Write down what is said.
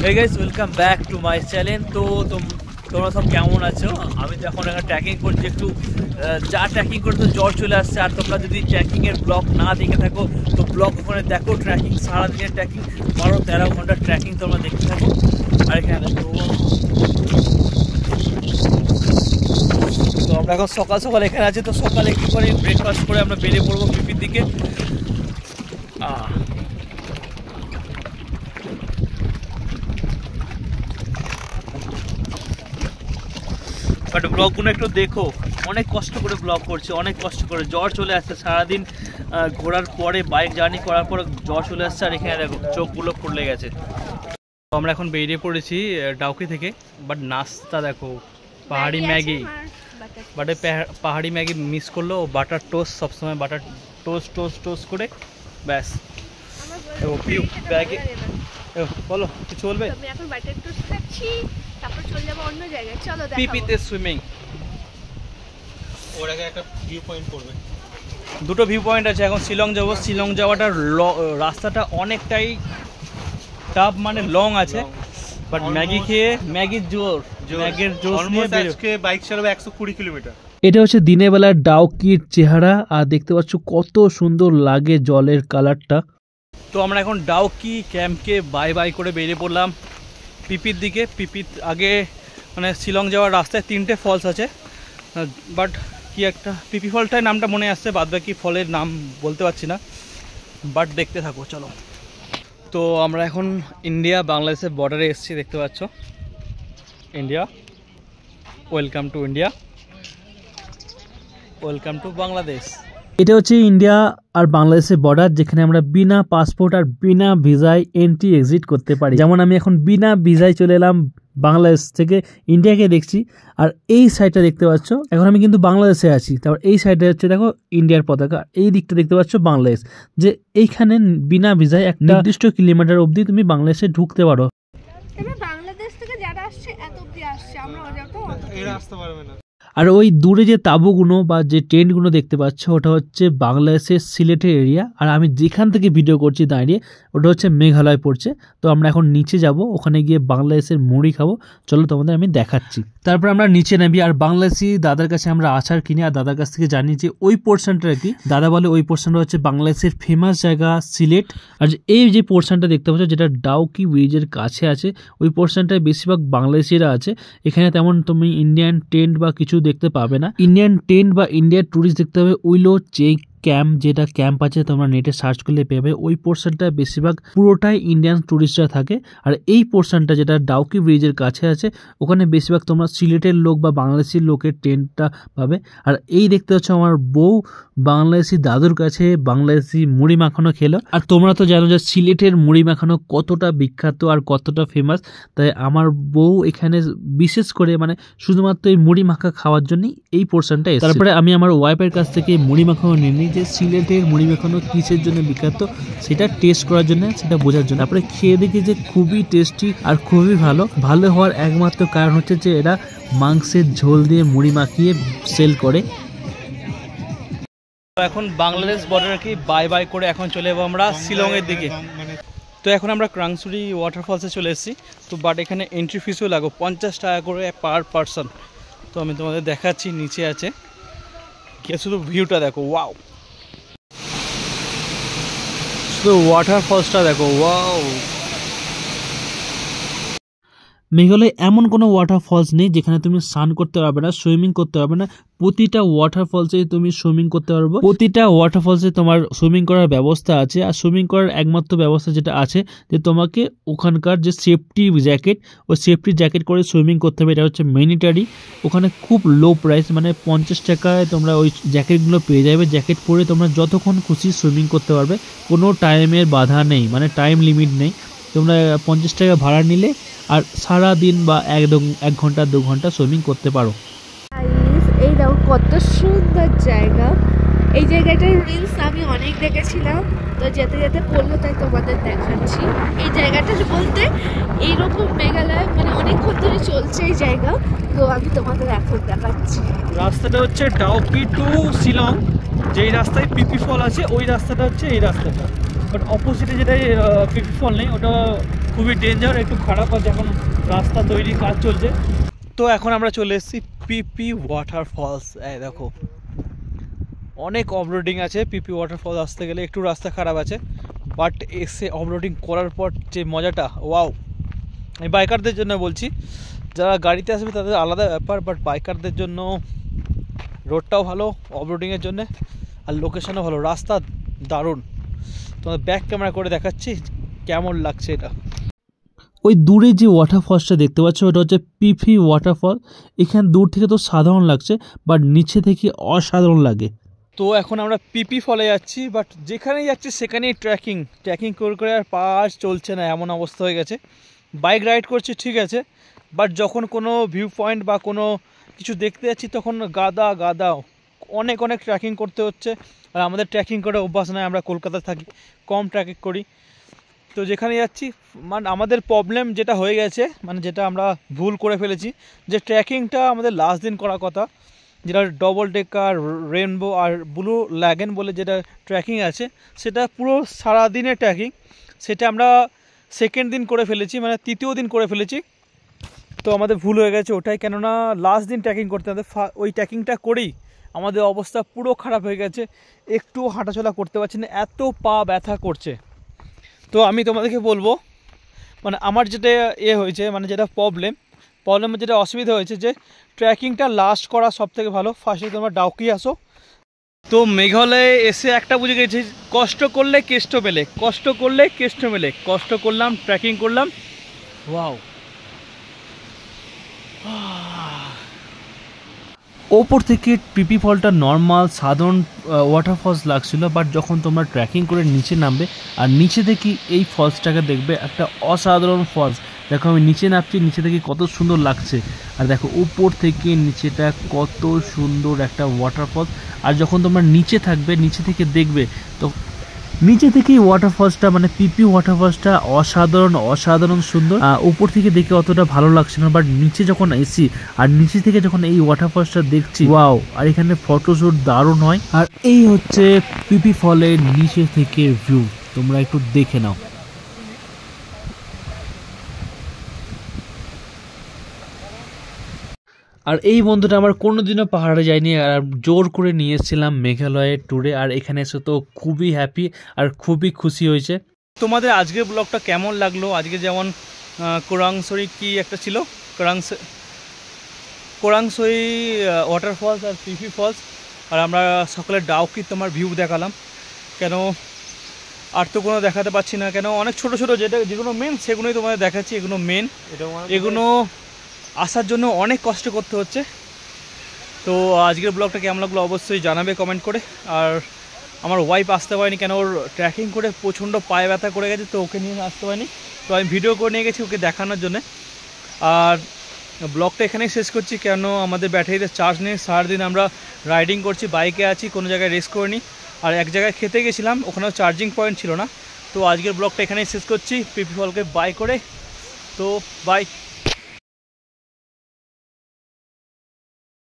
Hey guys, welcome back to my channel. তো তোমরা সব কেমন আছো? আমি তো এখন এখানে ট্রেকিং করছি, একটু যা ট্রেকিং করে তো জ্বর চলে আসছে। আর তোমরা যদি ট্রেকিংয়ের ব্লগ না দেখে থাকো তো ব্লগ ওখানে দেখো। ট্রেকিং সারাদিনের ট্রেকিং 12-13 ঘন্টার ট্রেকিং তোমরা দেখতে থাকো। আর এখানে দেখো তো আমরা এখন সকাল সকাল এখানে আছি। তো সকালে কী করে ব্রেকফাস্ট করে আমরা বেরিয়ে পড়বো পিপির দিকে। বাট ব্লগগুলো একটু দেখো, অনেক কষ্ট করে ব্লগ করছে, অনেক কষ্ট করে। জ্বর চলে আসছে সারাদিন ঘোরার পরে, বাইক জার্নি করার পর জ্বর চলে আসছে। আর এখানে দেখো চোখগুলো ফুলে গেছে। তো আমরা এখন বেরিয়ে পড়েছি ডাউকি থেকে। বাট নাস্তা দেখো, পাহাড়ি ম্যাগি। বাট পাহাড়ি ম্যাগি মিস করলো। বাটার টোস্ট, সবসময় বাটার টোস্ট করে ব্যাস। ব্যাগে বলো কিছু বলবে? আমি এখন বাটার টোস্ট খাচ্ছি, তারপর চলে যাব অন্য জায়গায়। চলো দেখাবো। পিপিতে সুইমিং। ওর আগে একটা ভিউ পয়েন্ট করবে। দুটো ভিউ পয়েন্ট আছে। এখন শিলং যাব। শিলং যাওয়াটার রাস্তাটা অনেকটাই টাফ, মানে লং আছে। বাট ম্যাগি খেয়ে ম্যাগির জোর নিয়ে আজকে বাইক চালাবে 120 কিলোমিটার। এটা হচ্ছে দিনের বেলার ডাউকির চেহারা। আর দেখতে পাচ্ছ কত সুন্দর লাগে জলের কালারটা। তো আমরা এখন ডাউকি ক্যাম্পকে বাই করে বেরিয়ে পড়লাম পিপির দিকে। পিপির আগে মানে শিলং যাওয়ার রাস্তায় 3টে ফলস আছে। বাট কি একটা পিপি ফলটার নামটা মনে আসছে, বাদ বাকি ফলের নাম বলতে পারছি না। বাট দেখতে থাকো চলো। তো আমরা এখন ইন্ডিয়া বাংলাদেশের বর্ডারে এসেছি, দেখতে পাচ্ছ। India, welcome to India, welcome to Bangladesh. এটা হচ্ছে ইন্ডিয়া আর বাংলাদেশের বর্ডার, যেখানে আমরা বিনা পাসপোর্ট আর বিনা ভিসায় এন্ট্রি এক্সিট করতে পারি। যেমন আমি এখন বিনা ভিসায় চলে এলাম বাংলাদেশ থেকে ইন্ডিয়াকে দেখছি। আর এই সাইডটা দেখতে পাচ্ছ, এখন আমি কিন্তু বাংলাদেশে আছি। তারপর এই সাইডে হচ্ছে দেখো ইন্ডিয়ার পতাকা। এই দিকটা দেখতে পাচ্ছ বাংলাদেশ। যে এইখানে বিনা ভিসায় একটা নির্দিষ্ট কিলোমিটার অবধি তুমি বাংলাদেশে ঢুকতে পারো। বাংলাদেশ থেকে যারা আসছে এত অবধি আসছে, আমরা এরা আসতে পারবে না। আর ওই দূরে যে তাঁবুগুলো বা যে টেন্টগুলো দেখতে পাচ্ছ, ওটা হচ্ছে বাংলাদেশের সিলেটের এরিয়া। আর আমি যেখান থেকে ভিডিও করছি দাঁড়িয়ে, ওটা হচ্ছে মেঘালয় পড়ছে। তো আমরা এখন নিচে যাব, ওখানে গিয়ে বাংলাদেশের মুড়ি খাবো। চলো তোমাদের আমি দেখাচ্ছি। তারপর আমরা নিচে নামি আর বাংলাদেশি দাদার কাছে আমরা আচার কিনি। আর দাদার কাছ থেকে জানি যে ওই পোর্শনটা কি। দাদা বলে ওই পোর্শনটা হচ্ছে বাংলাদেশের ফেমাস জায়গা সিলেট। আর এই যে পোর্শনটা দেখতে পাচ্ছ, যেটা ডাউকি ব্রিজের কাছে আছে, ওই পোর্শনটায় বেশিরভাগ বাংলাদেশিরা আছে। এখানে তেমন তুমি ইন্ডিয়ান টেন্ট বা কিছু দেখতে পাবে না। ইন্ডিয়ান টেন্ট বা ইন্ডিয়ান ট্যুরিস্ট দেখতে হবে উইলো চেক ক্যাম্প, যেটা ক্যাম্প আছে তোমরা নেটে সার্চ করলে পেয়ে। ওই পোর্শনটা বেশিরভাগ পুরোটাই ইন্ডিয়ান ট্যুরিস্টরা থাকে। আর এই পোর্শনটা যেটা ডাউকি ব্রিজের কাছে আছে, ওখানে বেশিরভাগ তোমরা সিলেটের লোক বা বাংলাদেশি লোকের টেন্টটা পাবে। আর এই দেখতে হচ্ছে আমার বউ বাংলাদেশি দাদুর কাছে বাংলাদেশি মুড়ি মাখানো খেলো। আর তোমরা তো জানো যে সিলেটের মুড়ি মাখানো কতটা বিখ্যাত আর কতটা ফেমাস। তাই আমার বউ এখানে বিশেষ করে মানে শুধুমাত্র এই মুড়ি মাখা খাওয়ার জন্যই এই পোর্শনটা এসেছে। তারপরে আমি আমার ওয়াইফের কাছ থেকে মুড়ি মাখানো নিয়ে নিই, যে সিলেটের মুড়ি মাখানো কিসের জন্য বিখ্যাত সেটা টেস্ট করার জন্য, সেটা বোঝার জন্য। তারপরে খেয়ে দেখি যে খুবই টেস্টি আর খুবই ভালো হওয়ার একমাত্র কারণ হচ্ছে যে এরা মাংসের ঝোল দিয়ে মুড়ি মাখিয়ে সেল করে। এখন বাংলাদেশ বর্ডার কি বাই করে এখন চলে যাবো আমরা শিলংয়ের দিকে। তো এখন আমরা ক্রাংসুরি ওয়াটারফলসে চলে এসেছি। তো বাট এখানে এন্ট্রি ফিসও লাগবে 50 টাকা করে পার পারসন। তো আমি তোমাদের দেখাচ্ছি, নিচে আছে কে, শুধু ভিউটা দেখো, ওয়াও, শুধু ওয়াটারফলসটা দেখো, ওয়াও। মেঘালয় এমন কোনো ওয়াটারফলস নেই যেখানে তুমি স্নান করতে পারবে না, সুইমিং করতে পারবে না। প্রতিটা ওয়াটারফলসে তুমি সুইমিং করতে পারবে। প্রতিটা ওয়াটারফলসে তোমার সুইমিং করার ব্যবস্থা আছে। আর সুইমিং করার একমাত্র ব্যবস্থা যেটা আছে, যে তোমাকে ওখানকার যে সেফটি জ্যাকেট, ওই সেফটি জ্যাকেট করে সুইমিং করতে হবে। এটা হচ্ছে ম্যান্ডেটরি। ওখানে খুব লো প্রাইস, মানে 50 টাকায় তোমরা ওই জ্যাকেটগুলো পেয়ে যাবে। জ্যাকেট পরে তোমরা যতক্ষণ খুশি সুইমিং করতে পারবে, কোনো টাইমের বাধা নেই, মানে টাইম লিমিট নেই। তোমরা 50 টাকা ভাড়া নিলে আর সারা দিন বা 1 ঘন্টা 2 ঘন্টা সুইমিং করতে পারো। এই দেখো কত সুন্দর জায়গা। এই জায়গাটার রিলস আমি অনেক দেখেছিলাম, তো যেতে যেতে পড়লো তাই তোমাদের দেখাচ্ছি। এই জায়গাটা বলতে এইরকম মেঘালয় মানে অনেকক্ষণ ধরে চলছে এই জায়গা, তো আমি তোমাদের এখন দেখাচ্ছি। রাস্তাটা হচ্ছে ডাউকি টু শিলং, যেই রাস্তায় পিপি ফল আছে ওই রাস্তাটা হচ্ছে এই রাস্তাটা। বাট অপোজিটে যেটা পিপি ফল নেই, ওটা খুবই ডেঞ্জার, একটু খারাপ আছে, এখন রাস্তা তৈরি কাজ চলছে। তো এখন আমরা চলে এসেছি পিপি ওয়াটারফলস। এই দেখো অনেক অফরোডিং আছে পিপি ওয়াটারফলস আসতে গেলে, একটু রাস্তা খারাপ আছে, বাট এসে অফরোডিং করার পর যে মজাটা, ওয়াও। আমি বাইকারদের জন্য বলছি, যারা গাড়িতে আসবে তাদের আলাদা ব্যাপার, বাট বাইকারদের জন্য রোডটাও ভালো অফরোডিংয়ের জন্য, আর লোকেশনও ভালো, রাস্তা দারুণ। তোমাদের ব্যাক ক্যামেরা করে দেখাচ্ছি কেমন লাগছে এটা। ওই দূরে যে ওয়াটারফলসটা দেখতে পাচ্ছ ওটা হচ্ছে পিপি ওয়াটারফল। এখানে দূর থেকে তো সাধারণ লাগছে, বাট নিচে থেকে অসাধারণ লাগে। তো এখন আমরা পিপি ফলে যাচ্ছি, বাট যেখানেই যাচ্ছি সেখানেই ট্রেকিং করে আর পাস চলছে না, এমন অবস্থা হয়ে গেছে। বাইক রাইড করছি ঠিক আছে, বাট যখন কোনো ভিউ পয়েন্ট বা কোনো কিছু দেখতে যাচ্ছি তখন গাদা অনেক ট্রেকিং করতে হচ্ছে। আর আমাদের ট্রেকিং করে অভ্যাস নয়, আমরা কলকাতায় থাকি, কম ট্রেকিং করি। তো যেখানে যাচ্ছি মানে আমাদের প্রবলেম যেটা হয়ে গেছে, মানে যেটা আমরা ভুল করে ফেলেছি, যে ট্রেকিংটা আমাদের লাস্ট দিন করার কথা, যেটা ডবল ডেকার, রেনবো আর ব্লু ল্যাগেন বলে যেটা ট্রেকিং আছে, সেটা পুরো সারাদিনের ট্রেকিং, সেটা আমরা সেকেন্ড দিন করে ফেলেছি, মানে তৃতীয় দিন করে ফেলেছি। তো আমাদের ভুল হয়ে গেছে ওটাই, কেননা লাস্ট দিন ট্রেকিং করতে হবে, ওই ট্রেকিংটা করেই আমাদের অবস্থা পুরো খারাপ হয়ে গেছে, একটু হাঁটাচলা করতে পারছি না, এত পা ব্যথা করছে। তো আমি তোমাদেরকে বলবো, মানে আমার যেটা হয়েছে, মানে যেটা প্রবলেমের যেটা অসুবিধা হয়েছে, যে ট্রেকিংটা লাস্ট করা সব থেকে ভালো। ফার্স্টে তোমরা ডাউকি আসো। তো মেঘালয়ে এসে একটা বুঝে গেছি, কষ্ট করলে কেষ্ট মেলে, কষ্ট করলাম, ট্রেকিং করলাম, ওয়াও। ওপর থেকে পিপি ফলটা নর্মাল সাধারণ ওয়াটারফলস লাগছিল, বাট যখন তোমরা ট্রেকিং করে নিচে নামবে আর নিচে থেকে এই ফলসটাকে দেখবে, একটা অসাধারণ ফলস। দেখো আমি নিচে নামছি, নিচে থেকে কত সুন্দর লাগছে, আর দেখো উপর থেকে নিচেটা কত সুন্দর একটা ওয়াটারফলস। আর যখন তোমরা নিচে থাকবে, নিচে থেকে দেখবে, তো নিচে থেকে ওয়াটারফলসটা মানে পিপি ওয়াটারফলসটা অসাধারণ সুন্দর। উপর থেকে দেখে অতটা ভালো লাগছে না, বাট নিচে যখন এসি আর নিচে থেকে যখন এই ওয়াটারফলসটা দেখছি, ওয়াও। আর এখানে ফটোশুট দারুণ হয়। আর এই হচ্ছে পিপি ফলের নিচে থেকে ভিউ, তোমরা একটু দেখে নাও। আর এই বন্ধুটা আমার কোনোদিনও পাহাড়ে যায়নি, আর জোর করে নিয়ে এসেছিলাম মেঘালয়ের ট্যুরে, আর এখানে এসে তো খুবই হ্যাপি আর খুবই খুশি হয়েছে। তোমাদের আজকের ব্লগটা কেমন লাগলো? আজকে যেমন কোরাংসরি কি একটা ছিল, কোরাংসরি ওয়াটারফলস আর পিপি ফলস, আর আমরা সকালে ডাউকি তোমার ভিউ দেখালাম। কেন আর তো কোনো দেখাতে পাচ্ছি না, কেন অনেক ছোট যেগুলো মেন সেগুলোই তোমাদের দেখাচ্ছি, এগুলো মেন। এগুলো আসার জন্য অনেক কষ্ট করতে হচ্ছে। তো আজকের ব্লগটা কেমন লাগলো অবশ্যই জানাবে কমেন্ট করে। আর আমার ওয়াইফ আসতে পারেনি, কেন ওর ট্রেকিং করে প্রচণ্ড পায়ে ব্যথা করে গেছে, তো ওকে নিয়ে আসতে পারিনি। তো আমি ভিডিও করে নিয়ে গেছি ওকে দেখানোর জন্য। আর ব্লগটা এখানেই শেষ করছি, কেন আমাদের ব্যাটারিতে চার্জ নেই, সারাদিন আমরা রাইডিং করছি, বাইকে আছি, কোনো জায়গায় রেস্ট করিনি। আর এক জায়গায় খেতে গেছিলাম, ওখানেও চার্জিং পয়েন্ট ছিল না। তো আজকের ব্লগটা এখানেই শেষ করছি, পিপি ফলকে বাই করে। তো বাই।